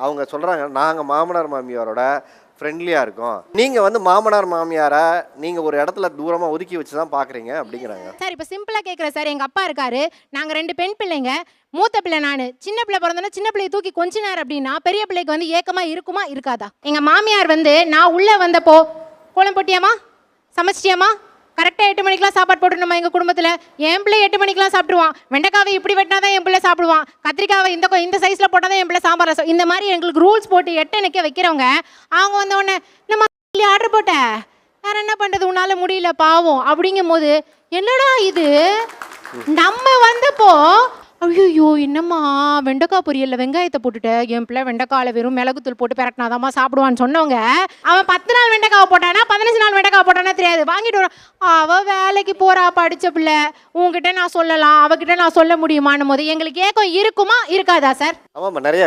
அவங்க சொல்கிறாங்க, நாங்கள் மாமனார் மாமியாரோட ஃப்ரெண்ட்லியாக இருக்கோம், நீங்கள் வந்து மாமனார் மாமியாரை நீங்கள் ஒரு இடத்துல தூரமாக ஒதுக்கி வச்சு தான் பார்க்குறீங்க அப்படிங்கிறாங்க. சார் இப்போ சிம்பிளாக கேட்குறேன் சார். எங்கள் அப்பா இருக்காரு, நாங்கள் 2 பெண் பிள்ளைங்க, மூத்த பிள்ளை நான். சின்ன பிள்ளை பிறந்தோன்னா சின்ன பிள்ளையை தூக்கி கொஞ்சினார் அப்படின்னா பெரிய பிள்ளைக்கு வந்து ஏக்கமாக இருக்குமா இருக்காதா? எங்கள் மாமியார் வந்து நான் உள்ளே வந்தப்போ கோலம் போட்டியாமா, சமைச்சிட்டியாமா, கரெக்டாக 8 மணிக்கெலாம் சாப்பாடு போட்டுருந்தோமா எங்கள் குடும்பத்தில். என் பிள்ளை 8 மணிக்கெலாம் சாப்பிடுவான். வெண்டைக்காவை இப்படி வெட்டினா தான் என் பிள்ளை சாப்பிடுவான். கத்திரிக்காவை இந்த சைஸில் போட்டால் தான் என் பிள்ளை சாம்பார் ரசம். இந்த மாதிரி எங்களுக்கு ரூல்ஸ் போட்டு 8 நிற்க வைக்கிறவங்க அவங்க வந்த உடனே நம்ம ஆர்டர் போட்ட வேற என்ன பண்ணுறது, உன்னால் முடியல பாவம் அப்படிங்கும் போது என்னடா இது நம்ம வந்தப்போ ஐயோ என்னம்மா வெண்டைக்காய் பொரியல்ல வெங்காயத்தை போட்டுட்டு என் பிள்ளை வெண்டைக்காயில் வெறும் மிளகுத்தூள் போட்டு பெரட்டினாதாம்மா சாப்பிடுவான்னு சொன்னவங்க அவன் 10 நாள் வெண்டைக்காவை போட்டானா 15 நாள் வெண்டைக்காவை போட்டானா தெரியாது, வாங்கிட்டு வரான். அவள் வேலைக்கு போறா படித்த பிள்ளை, உங்ககிட்ட நான் சொல்லலாம் அவகிட்ட நான் சொல்ல முடியுமான்னும் போது எங்களுக்கு ஏக்கம் இருக்குமா இருக்காதா சார்? ஆமாம்மா, நிறைய